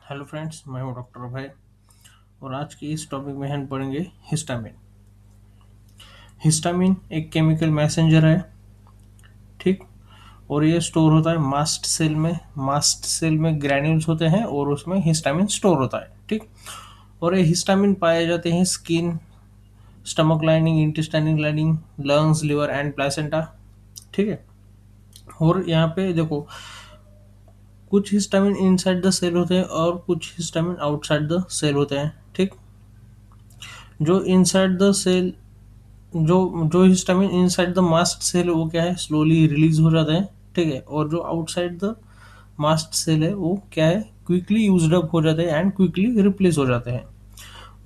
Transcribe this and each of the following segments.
Hello friends, मैं हूं doctor अभय और आज की इस टॉपिक में हम पढ़ेंगे हिस्टामिन। हिस्टामिन एक केमिकल मैसेंजर है, ठीक। और ये स्टोर होता है मास्ट सेल में। मास्ट सेल में ग्रैन्यूल्स होते हैं और उसमें हिस्टामिन स्टोर होता है, ठीक। और ये हिस्टामिन पाए जाते हैं skin, stomach lining, intestinal lining, lungs, liver and placenta, ठीक है। और यहाँ पे देखो, कुछ हिस्टामिन इनसाइड द सेल होते हैं और कुछ हिस्टामिन आउटसाइड द सेल होते हैं, ठीक। जो इनसाइड द सेल जो जो histamine inside the mast cell वो क्या है, स्लोली रिलीज हो जाता है, ठीक है। और जो आउटसाइड द मास्ट सेल है वो क्या है, क्विकली यूज्ड अप हो जाते हैं एंड क्विकली रिप्लेस हो जाते हैं।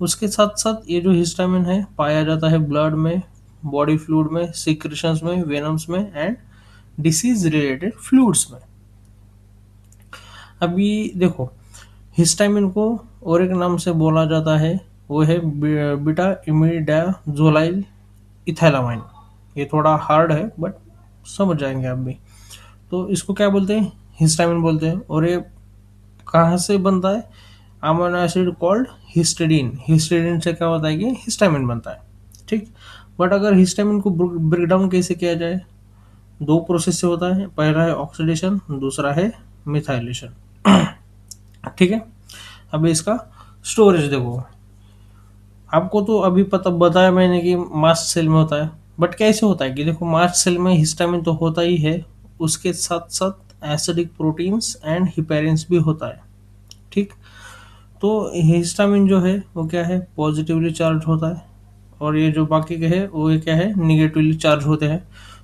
उसके साथ साथ ये जो हिस्टामिन है पाया जाता है ब्लड में, बॉडी फ्लूइड में, सिक्रेशंस में, वेनम्स में एंड डिसीज रिलेटेड फ्लूइड्स में। अभी देखो, हिस्टामिन को और एक नाम से बोला जाता है, वो है बीटा इमिडाजोलाइल इथैलामाइन। ये थोड़ा हार्ड है बट समझ जाएंगे आप भी। तो इसको क्या बोलते हैं, हिस्टामिन बोलते हैं। और ये कहाँ से बनता है, amino acid called histidine. Histidine से क्या होता है कि हिस्टामिन बनता है, ठीक। बट अगर हिस्टामिन को ब्रेक डाउन कैसे किया जाए, दो प्रोसेस से होता है। पहला है ऑक्सीडेशन, दूसरा है मिथाइलेशन, ठीक है। अब इसका स्टोरेज देखो, आपको तो अभी पता बताया मैंने कि मास्ट सेल में होता है, बट कैसे होता है कि देखो, मास्ट सेल में हिस्टामिन तो होता ही है, उसके साथ साथ एसिडिक प्रोटीन्स एंड हिपेरिन्स भी होता है, ठीक। तो हिस्टामिन जो है वो क्या है, पॉजिटिवली चार्ज होता है, और ये जो बाकी के है वो ये क्या है, निगेटिवली चार्ज होते हैं।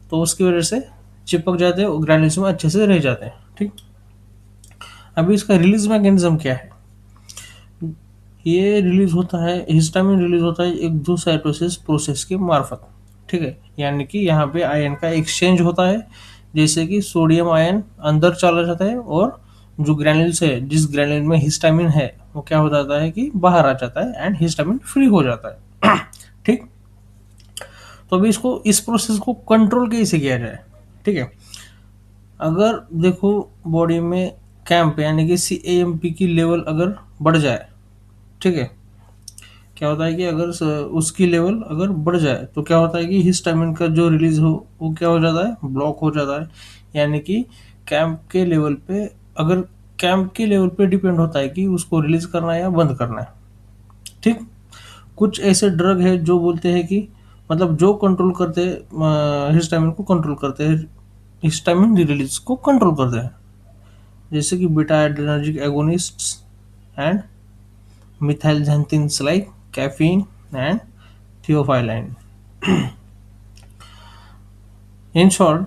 तो उसकी वजह से चिपक जाते हैं और ग्रैन्यूल्स में अच्छे से रह जाते हैं, ठीक। अभी इसका रिलीज मैकेनिज्म क्या है, ये रिलीज होता है, हिस्टामिन रिलीज होता है एक्सोसाइटोसिस प्रोसेस के मार्फत, ठीक है। यानी कि यहाँ पे आयन का एक्सचेंज होता है, जैसे कि सोडियम आयन अंदर चला जाता है और जो ग्रैन्यूल्स है, जिस ग्रैन्यूल में हिस्टामिन है वो क्या हो जाता है कि बाहर आ जाता है एंड हिस्टामिन फ्री हो जाता है, ठीक। तो अभी इसको, इस प्रोसेस को कंट्रोल कैसे किया जाए, ठीक है। अगर देखो, बॉडी में कैंप यानी कि CAMP की लेवल अगर बढ़ जाए, ठीक है, क्या होता है कि अगर उसकी लेवल अगर बढ़ जाए तो क्या होता है कि हिस्टामिन का जो रिलीज हो वो क्या हो जाता है, ब्लॉक हो जाता है। यानी कि कैंप के लेवल पे, अगर कैंप के लेवल पे डिपेंड होता है कि उसको रिलीज करना है या बंद करना है, ठीक। कुछ ऐसे ड्रग है जो बोलते हैं कि मतलब जो कंट्रोल करते हैं, हिस्टामिन को कंट्रोल करते हैं, हिस्टामिन रिलीज को कंट्रोल करते हैं, जैसे कि beta adrenergic agonists and methylxanthines like caffeine and theophylline. In short,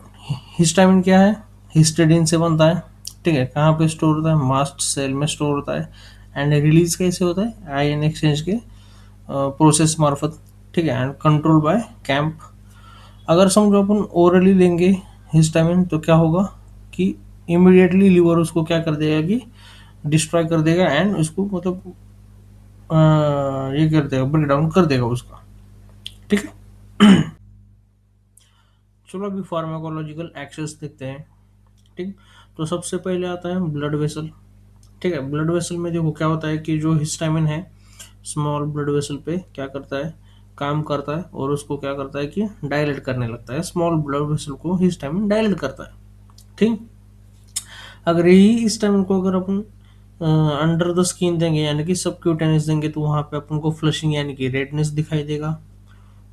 histamine क्या है, हिस्टिडीन से बनता है, ठीक है। कहाँ पे स्टोर होता है, मास्ट सेल में स्टोर होता है। एंड रिलीज कैसे होता है, आयन एक्सचेंज के प्रोसेस मार्फत, ठीक है। And control by camp. अगर समझो अपन ओरली लेंगे हिस्टामिन तो क्या होगा कि इमिडिएटली लीवर उसको क्या कर देगा कि डिस्ट्रॉय कर देगा एंड उसको मतलब ये कर देगा, ब्रेक डाउन कर देगा उसका, ठीक है। चलो अभी फार्माकोलॉजिकल एक्शंस देखते हैं, ठीक। तो सबसे पहले आता है ब्लड वेसल, ठीक है। ब्लड वेसल में देखो क्या होता है कि जो हिस्टामिन है स्मॉल ब्लड वेसल पे क्या करता है, काम करता है और उसको क्या करता है कि डायलेट करने लगता है। स्मॉल ब्लड वेसल को हिस्टामिन डायलेट करता है, ठीक। अगर यही हिस्टामिन को अगर अपन अंडर द स्किन देंगे यानी कि सबक्यूटेनियस देंगे तो वहां पे अपन को फ्लशिंग यानी कि रेडनेस दिखाई देगा,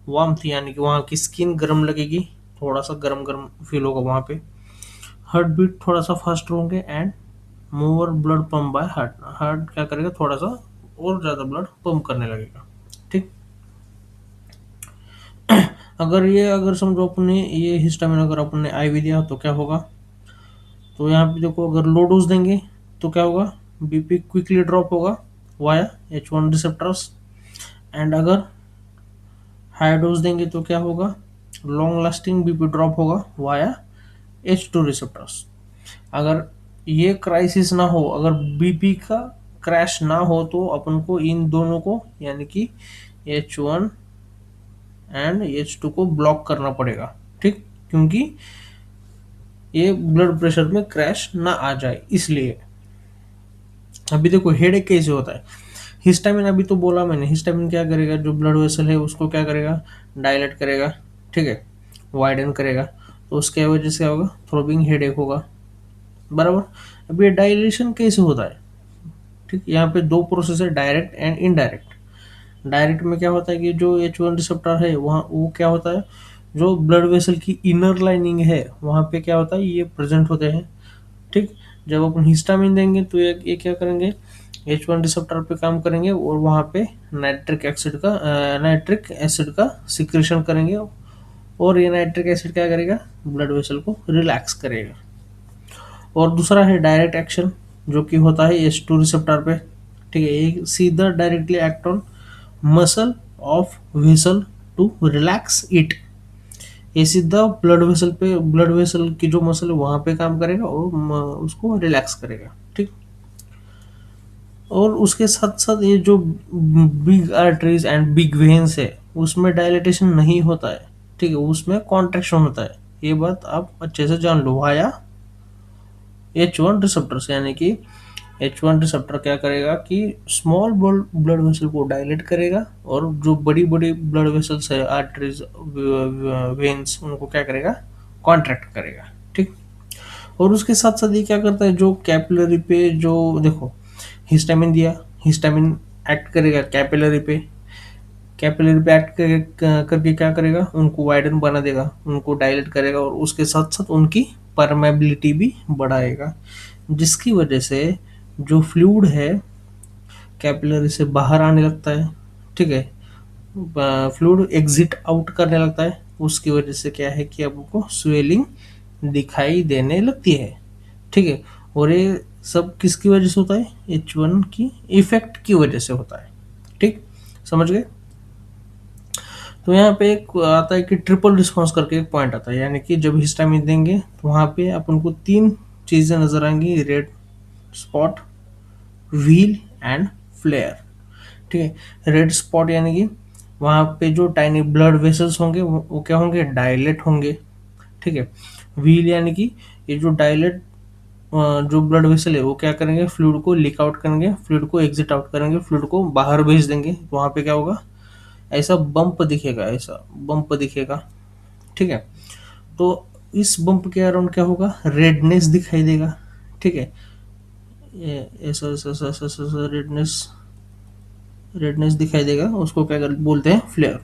वार्मथ यानी कि वहाँ की स्किन गर्म लगेगी, थोड़ा सा गर्म गर्म फील होगा वहाँ पे, हार्ट बीट थोड़ा सा फास्ट होंगे and more blood pump by heart. Heart क्या करेगा, थोड़ा सा और ज़्यादा ब्लड पंप करने लगेगा, ठीक। अगर समझो अपने ये हिस्टामिन अगर अपने IV दिया तो क्या होगा, तो यहाँ पे देखो अगर लो डोज देंगे तो क्या होगा, BP क्विकली ड्रॉप होगा वाया H1 रिसेप्टर्स। एंड अगर हाई डोज देंगे तो क्या होगा, लॉन्ग लास्टिंग BP ड्रॉप होगा वाया H2 रिसेप्टर्स। अगर ये क्राइसिस ना हो, अगर BP का क्रैश ना हो तो अपन को इन दोनों को यानी कि H1 एंड H2 को ब्लॉक करना पड़ेगा, ठीक। क्योंकि ये ब्लड प्रेशर में क्रैश ना आ जाए इसलिए, अभी देखो हेडेक कैसे होता है। हिस्टामिन अभी तो बोला मैंने, हिस्टामिन क्या करेगा, जो ब्लड वेसल है उसको क्या करेगा, डायलेट करेगा, ठीक है, वाइडन करेगा। तो उसके वजह से क्या होगा, थ्रोबिंग हेडेक होगा, बराबर। अब ये डायलेशन कैसे होता है, ठीक, यहाँ पे दो प्रोसेस है, डायरेक्ट एंड इनडायरेक्ट। डायरेक्ट में क्या होता है कि जो H1 रिसेप्टर है वहाँ वो क्या होता है, जो ब्लड वेसल की इनर लाइनिंग है वहाँ पे क्या होता है, ये प्रेजेंट होते हैं, ठीक। जब अपन हिस्टामिन देंगे तो ये क्या करेंगे, H1 रिसेप्टर पे काम करेंगे और वहाँ पे नाइट्रिक एसिड का सिक्रेशन करेंगे, और ये नाइट्रिक एसिड क्या करेगा, ब्लड वेसल को रिलैक्स करेगा। और दूसरा है डायरेक्ट एक्शन, जो कि होता है H2 रिसेप्टर पे, ठीक है, ये सीधा directly act on muscle of vessel to relax it. ये सीधा ब्लड वेसल पे, ब्लड वेसल की जो मसल है वहां पे काम करेगा और उसको रिलैक्स करेगा, ठीक। और उसके साथ साथ ये जो big arteries and big veins है उसमें डायलिटेशन नहीं होता है, ठीक है, उसमें कॉन्ट्रैक्शन होता है। ये बात आप अच्छे से जान लो। वाया H1 रिसेप्टर से, यानी कि H1 रिसेप्टर क्या करेगा कि स्मॉल ब्लड वेसल को डायलेट करेगा, और जो बड़ी बड़ी ब्लड वेसल्स है, आर्टरीज, वेन्स, उनको क्या करेगा, कॉन्ट्रैक्ट करेगा, ठीक। और उसके साथ साथ ये क्या करता है, जो कैपिलरी पे, जो देखो हिस्टामिन दिया, हिस्टामिन एक्ट करेगा कैपिलरी पे, कैपिलरी पे एक्ट करके क्या करेगा, उनको वाइडन बना देगा, उनको डायलेट करेगा, और उसके साथ साथ उनकी परमेबिलिटी भी बढ़ाएगा, जिसकी वजह से जो फ्लूइड है कैपिलरी से बाहर आने लगता है, ठीक है, फ्लूइड एग्जिट आउट करने लगता है। उसकी वजह से क्या है कि आपको स्वेलिंग दिखाई देने लगती है, ठीक है। और ये सब किसकी वजह से होता है, H1 की इफेक्ट की वजह से होता है, ठीक, समझ गए। तो यहाँ पे एक आता है कि ट्रिपल रिस्पॉन्स करके एक पॉइंट आता है, यानी कि जब हिस्टामिन देंगे तो वहाँ पे अपन को तीन चीजें नजर आएंगी, red spot, wheal and flare, ठीक है। रेड स्पॉट यानी कि वहाँ पे जो टाइनी ब्लड वेसल्स होंगे वो क्या होंगे, डायलेट होंगे, ठीक है। व्हील यानी कि ये जो डायलेट, जो ब्लड वेसल है वो क्या करेंगे, फ्लूइड को लीक आउट करेंगे, फ्लूइड को एग्जिट आउट करेंगे, फ्लूइड को बाहर भेज देंगे। तो वहाँ पे क्या होगा, ऐसा बम्प दिखेगा, ऐसा बम्प दिखेगा, ठीक है। तो इस बम्प के अराउंड क्या होगा, रेडनेस दिखाई देगा, ठीक है, ये ऐसा ऐसा ऐसा ऐसा ऐसा रेडनेस, रेडनेस दिखाई देगा, उसको क्या बोलते हैं, फ्लेयर।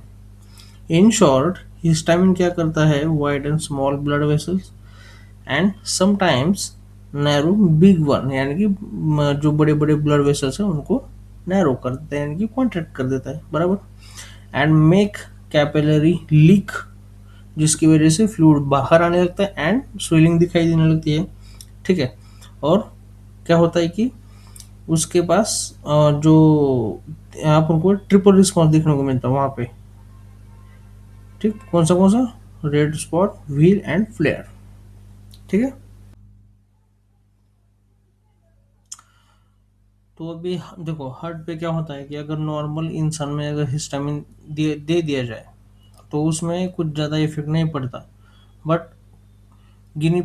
इन शॉर्ट, हिस्टामिन क्या करता है, wide and small blood vessels and sometimes narrow big one, यानी कि जो बड़े बड़े ब्लड वेसल्स हैं उनको नैरो कर देता है, यानी कि कॉन्ट्रैक्ट कर देता है, बराबर। एंड मेक कैपिलरी लीक, जिसकी वजह से फ्लूइड बाहर आने लगता है एंड स्वेलिंग दिखाई देने लगती है, ठीक है। और क्या होता है कि उसके पास जो आप उनको ट्रिपल रिस्पॉन्स देखने को मिलता है वहाँ पे, ठीक, कौन सा, red spot, wheal and flare, ठीक है। तो अभी देखो हार्ट पे क्या होता है कि अगर नॉर्मल इंसान में अगर हिस्टामिन दे दिया जाए तो उसमें कुछ ज़्यादा इफेक्ट नहीं पड़ता, बट गिनी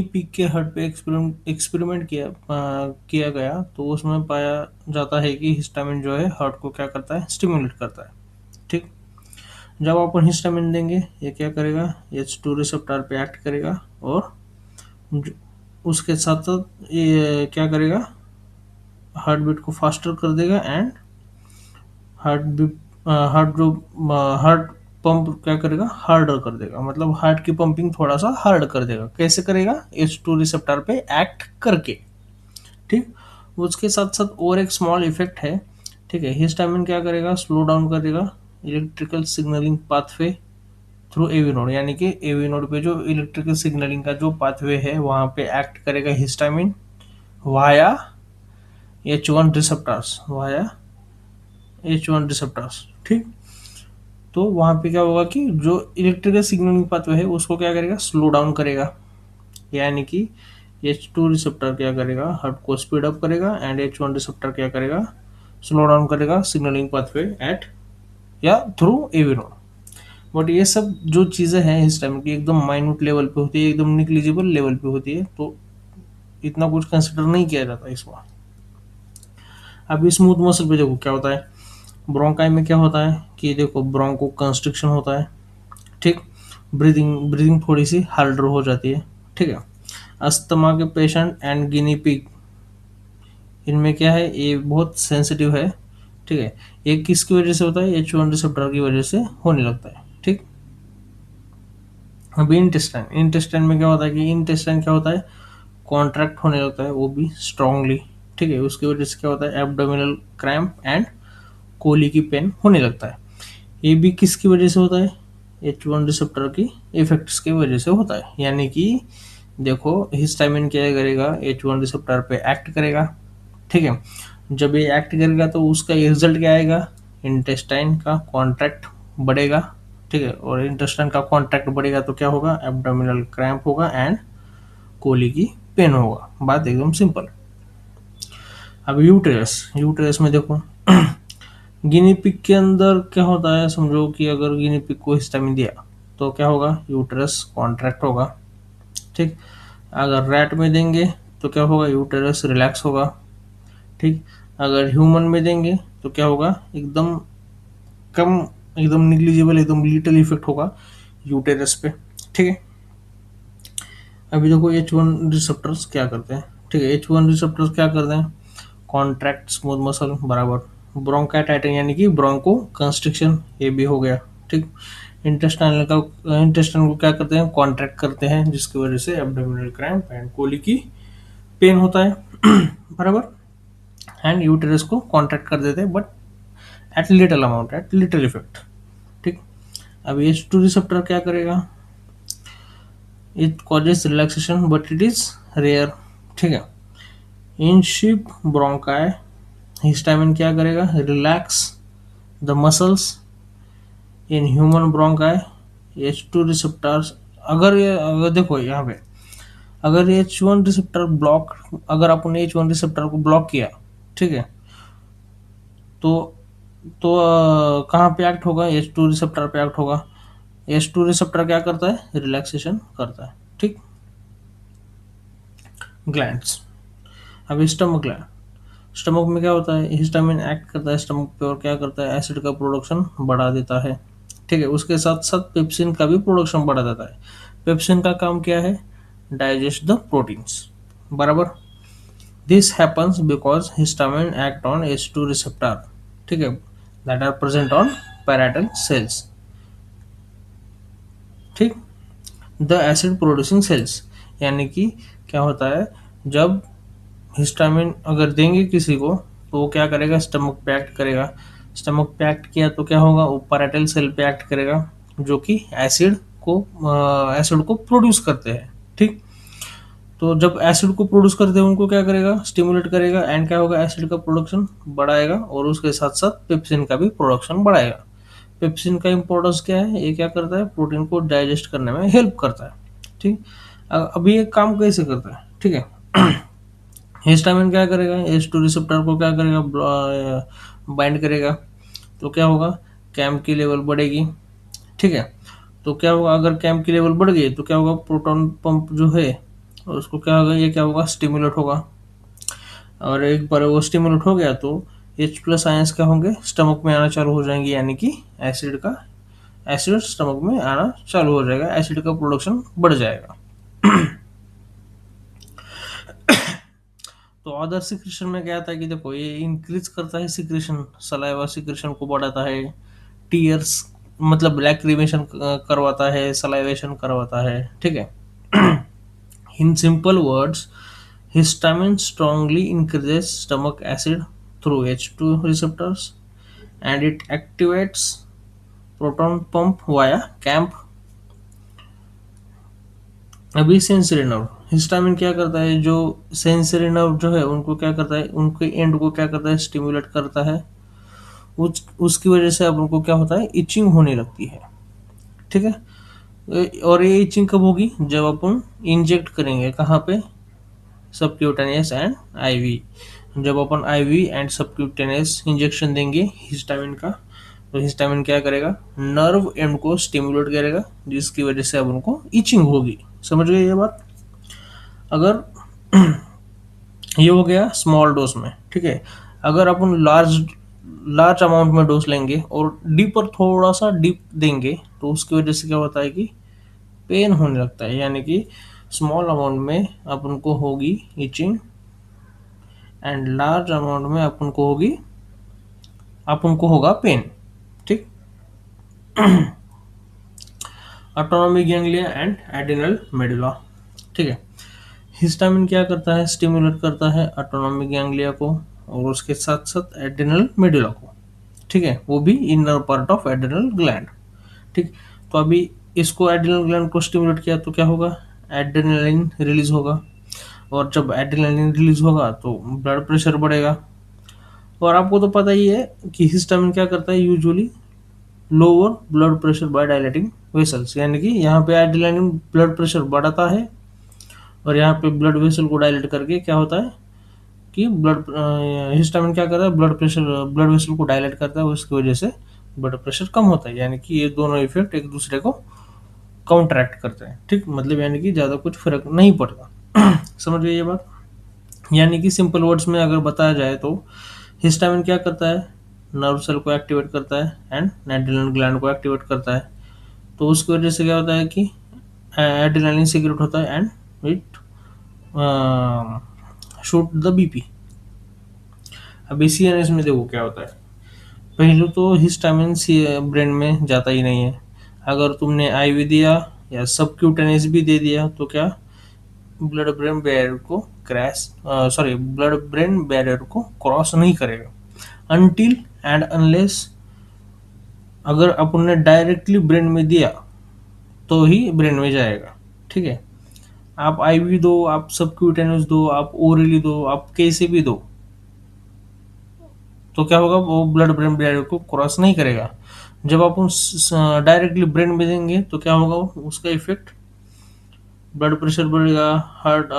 पिग के हार्ट पे एक्सपेरिमेंट किया गया, तो उसमें पाया जाता है कि हिस्टामिन जो है हार्ट को क्या करता है, स्टिमुलेट करता है, ठीक। जब अपन हिस्टामिन देंगे ये क्या करेगा, H2 रिसेप्टर पे एक्ट करेगा, और उसके साथ साथ ये क्या करेगा, हार्ट बीट को फास्टर कर देगा, एंड हार्ट बीट, हार्ट जो हार्ट पंप क्या करेगा, हार्डर कर देगा, मतलब हार्ट की पंपिंग थोड़ा सा हार्ड कर देगा। कैसे करेगा, H2 रिसेप्टर पे एक्ट करके, ठीक। उसके साथ साथ और एक स्मॉल इफेक्ट है, ठीक है, हिस्टामिन क्या करेगा, स्लो डाउन करेगा electrical signalling pathway through AV node, यानी कि एवी नोड पे जो इलेक्ट्रिकल सिग्नलिंग का जो पाथवे है वहां पे एक्ट करेगा हिस्टामिन वाया H1 रिसेप्टर्स, ठीक। तो वहां पे क्या होगा कि जो इलेक्ट्रिकल सिग्नलिंग पाथवे है उसको क्या करेगा, स्लो डाउन करेगा, यानी कि H2 रिसेप्टर क्या करेगा, हार्ट को स्पीड अप करेगा, एंड H1 रिसेप्टर क्या करेगा, स्लो डाउन करेगा सिग्नलिंग पाथवे एट या थ्रू एवी नोड। बट ये सब जो चीज़ें हैं हिस्टामिन की एकदम माइन्यूट लेवल पे होती है, एकदम निग्लिजिबल लेवल पे होती है, तो इतना कुछ कंसिडर नहीं किया जाता इसमें, अब स्मूथ मसल पे देखो क्या होता है, ब्रोंकाई में क्या होता है कि देखो ब्रोंको कंस्ट्रिक्शन होता है, ठीक, ब्रीदिंग ब्रीदिंग थोड़ी सी हार्डर हो जाती है, ठीक है। अस्थमा के पेशेंट एंड गिनी पिग, इनमें क्या है, ये बहुत सेंसिटिव है, ठीक है। ये किसकी वजह से होता है, H1 रिसेप्टर की वजह से होने लगता है, ठीक। अभी इंटेस्टाइन, इंटेस्टाइन में क्या होता है कि इंटेस्टाइन क्या होता है, कॉन्ट्रैक्ट होने लगता है, वो भी स्ट्रांगली, ठीक है। उसकी वजह से क्या होता है, एब्डोमिनल क्रैम्प एंड कोली की पेन होने लगता है। ये भी किसकी वजह से होता है, H1 रिसेप्टर की इफेक्ट्स की वजह से होता है। यानी कि देखो हिस्टामिन क्या करेगा, H1 रिसेप्टर पे एक्ट करेगा, ठीक है। जब ये एक्ट करेगा तो उसका रिजल्ट क्या आएगा, इंटेस्टाइन का कॉन्ट्रैक्ट बढ़ेगा, ठीक है। और इंटेस्टाइन का कॉन्ट्रैक्ट बढ़ेगा तो क्या होगा, एब्डोमिनल क्रैम्प होगा एंड कोली की पेन होगा। बात एकदम सिंपल। अब यूटेरस, यूटेरस में देखो गिनी पिग के अंदर क्या होता है, समझो कि अगर गिनी पिग को हिस्टामिन दिया तो क्या होगा, यूटेरस कॉन्ट्रैक्ट होगा, ठीक। अगर रैट में देंगे तो क्या होगा, यूटेरस रिलैक्स होगा, ठीक। अगर ह्यूमन में देंगे तो क्या होगा, एकदम कम, एकदम निग्लिजिबल, एकदम लिटिल इफेक्ट होगा यूटेरस पे, ठीक है। अभी देखो H1 रिसेप्टर्स क्या करते हैं, ठीक है। H1 रिसेप्टर्स क्या करते हैं, कॉन्ट्रैक्ट स्मूथ मसल बराबर, ब्रोंकाटाइटिस यानी कि ब्रोंको कंस्ट्रिक्शन, ये भी हो गया, ठीक। इंटेस्टाइनल का, इंटेस्टाइन को क्या करते हैं, कॉन्ट्रैक्ट करते हैं, जिसकी वजह से एब्डोमिनल क्रैम्प एंड कोली की पेन होता है बराबर। एंड यूटेरस को कॉन्ट्रैक्ट कर देते हैं but at little amount, at little effect, ठीक। अब H2 रिसेप्टर क्या करेगा, it causes relaxation but it is rare, ठीक है। इन शिप ब्रोंकाई हिस्टामिन क्या करेगा, relax the muscles. In human bronchi H2 receptors, अगर देखो यहाँ पे, अगर H1 रिसेप्टर ब्लॉक, अगर अपन H1 रिसेप्टर को ब्लॉक किया, ठीक है, तो कहाँ पे एक्ट होगा, H2 रिसेप्टर पे एक्ट होगा। H2 रिसेप्टर क्या करता है, रिलैक्सेशन करता है, ठीक। ग्लैंड्स, अब स्टमक ग्लैंड, स्टमक में क्या होता है, हिस्टामिन एक्ट करता है स्टमक पे और क्या करता है, एसिड का प्रोडक्शन बढ़ा देता है, ठीक है। उसके साथ साथ पेप्सिन का भी प्रोडक्शन बढ़ा देता है। पेप्सिन का काम क्या है, डाइजेस्ट द प्रोटीन्स बराबर। This happens because histamine act on H2 receptor, ठीक है, that are present on parietal cells, ठीक, द एसिड प्रोड्यूसिंग सेल्स। यानी कि क्या होता है, जब हिस्टामिन अगर देंगे किसी को तो वो क्या करेगा, स्टमक पे एक्ट करेगा। स्टमक पे एक्ट किया तो क्या होगा, वो पैराइटल सेल पे एक्ट करेगा, जो कि एसिड को प्रोड्यूस करते हैं, ठीक। तो जब एसिड को प्रोड्यूस करते हैं उनको क्या करेगा, स्टिमुलेट करेगा एंड क्या होगा, एसिड का प्रोडक्शन बढ़ाएगा और उसके साथ साथ पेप्सिन का भी प्रोडक्शन बढ़ाएगा। पेप्सिन का इंपॉर्टेंस क्या है, ये क्या करता है, प्रोटीन को डाइजेस्ट करने में हेल्प करता है, ठीक। अभी ये काम कैसे करता है, ठीक है। हिस्टामिन क्या करेगा, H2 रिसेप्टर को क्या करेगा, बाइंड करेगा, तो क्या होगा, कैम की लेवल बढ़ेगी, ठीक है। तो क्या होगा, अगर कैम की लेवल बढ़ गई तो क्या होगा, प्रोटॉन पंप जो है उसको क्या होगा, ये क्या होगा, स्टिमुलेट होगा। और एक बार वो स्टिमुलेट हो गया तो H+ आयंस क्या होंगे, स्टमक में आना चालू हो जाएंगे, यानी कि एसिड स्टमक में आना चालू हो जाएगा, एसिड का प्रोडक्शन बढ़ जाएगा। तो अदर सिक्रेशन में क्या आता है कि देखो ये इंक्रीज करता है सिक्रेशन, सलाइवा सिक्रेशन को बढ़ाता है, टीयर्स मतलब लैक्रिमेशन करवाता है, सलाइवेशन करवाता है, ठीक है। In simple words, histamine strongly increases stomach acid through H2 receptors and it activates proton pump via CAMP। अभी सेंसरी नर्व, हिस्टामिन क्या करता है, जो सेंसरी नर्व जो है उनको क्या करता है, उनके एंड को क्या करता है, स्टिमुलेट करता है। उसकी वजह से अब उनको क्या होता है, इचिंग होने लगती है, ठीक है। और ये इचिंग कब होगी, जब अपन इंजेक्ट करेंगे, कहाँ पे, सबक्यूटेनियस एंड आईवी। जब अपन आईवी एंड सबक्यूटेनियस इंजेक्शन देंगे हिस्टामिन का, तो हिस्टामिन क्या करेगा, नर्व एंड को स्टिमुलेट करेगा, जिसकी वजह से अब उनको इचिंग होगी। समझ गए ये बात। अगर ये हो गया स्मॉल डोज में, ठीक है। अगर अपन लार्ज लार्ज अमाउंट में डोज लेंगे और डीपर थोड़ा सा डीप देंगे तो उसकी वजह से क्या होता है कि पेन होने लगता है, यानी कि स्मॉल अमाउंट में अपन को होगी इचिंग एंड लार्ज अमाउंट में अपन को होगा पेन। ठीक। Autonomic ganglia and adrenal medulla. ठीक है। हिस्टामिन क्या करता है, स्टिमुलेट करता है ऑटोनॉमिक गैंग्लिया को और उसके साथ साथ एड्रिनल मेडुला को। ठीक है, वो भी inner part of adrenal gland. ठीक। तो अभी इसको एड्रिनल ग्लैंड को स्टिमुलेट किया तो क्या होगा, एड्रेनलिन रिलीज होगा, और जब एड्रेनलिन रिलीज होगा तो ब्लड प्रेशर बढ़ेगा। और आपको तो पता ही है कि हिस्टामिन क्या करता है, usually lower blood pressure by dilating vessels, यानी कि यहाँ पे एड्रेनलिन ब्लड प्रेशर बढ़ाता है और यहाँ पे ब्लड वेसल को डायलेट करके क्या होता है कि हिस्टामिन क्या करता है, ब्लड वेसल को डायलेट करता है, उसकी वजह से ब्लड प्रेशर कम होता है। यानी कि ये दोनों इफेक्ट एक दूसरे को काउंटरैक्ट करते हैं। ठीक, मतलब यानी कि ज़्यादा कुछ फर्क नहीं पड़ता। समझ गए ये बात। यानी कि सिंपल वर्ड्स में अगर बताया जाए तो हिस्टामिन क्या करता है, नर्व सेल को एक्टिवेट करता है एंड एड्रेनल ग्लैंड को एक्टिवेट करता है। तो उसकी वजह से क्या होता है कि एड्रेनलिन सीक्रेट होता है and it shoot the BP. अभी सीएनएस में देखो क्या होता है, पहले तो हिस्टामिन ब्रेन में जाता ही नहीं है। अगर तुमने आईवी दिया या सबक्यूटेनियस भी दे दिया तो क्या ब्लड ब्रेन बैरियर को क्रॉस नहीं करेगा अनटिल एंड अनलेस अगर अपन ने डायरेक्टली ब्रेन में दिया तो ही ब्रेन में जाएगा। ठीक है, आप आईवी दो, आप सबक्यूटेनियस दो, आप ओरली दो, आप कैसे भी दो, तो क्या होगा, वो ब्लड ब्रेन बैरियर को क्रॉस नहीं करेगा। जब आप डायरेक्टली ब्रेन में देंगे तो क्या होगा, उसका इफेक्ट ब्लड प्रेशर बढ़ेगा, हार्ट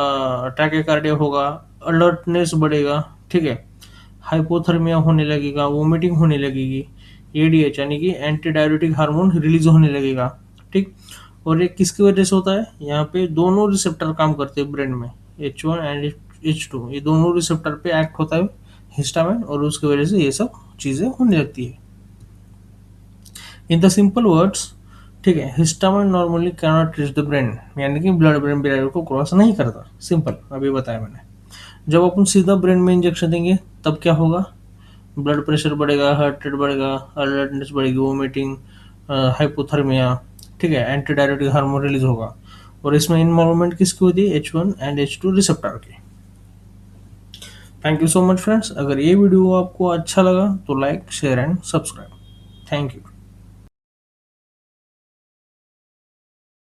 टैकेकार्डिया होगा, अलर्टनेस बढ़ेगा। ठीक है, हाइपोथर्मिया होने लगेगा, वोमिटिंग होने लगेगी, एडीएच यानी कि एंटी डायरेटिक हार्मोन रिलीज होने लगेगा। ठीक। और ये किसकी वजह से होता है, यहाँ पे दोनों रिसेप्टर काम करते हैं ब्रेन में, H1 एंड H2, ये दोनों रिसेप्टर पे एक्ट होता है हिस्टामिन, और उसकी वजह से ये सब चीजें होने लगती है। इन द सिंपल वर्ड्स, ठीक है, histamine normally cannot reach the brain, यानी कि ब्लड ब्रेन बैरियर को क्रॉस नहीं करता। सिंपल, अभी बताया मैंने। जब अपन सीधा ब्रेन में इंजेक्शन देंगे तब क्या होगा, ब्लड प्रेशर बढ़ेगा, हार्ट रेट बढ़ेगा, अलर्टनेस बढ़ेगी, वोमिटिंग, हाइपोथर्मिया। ठीक है, एंटी डायरेटिक हार्मोन रिलीज होगा, और इसमें इन्वॉल्वमेंट किसकी होती है, H1 एंड H2 रिसेप्टर की। Thank you so much friends. अगर ये वीडियो आपको अच्छा लगा तो like, share and subscribe. Thank you.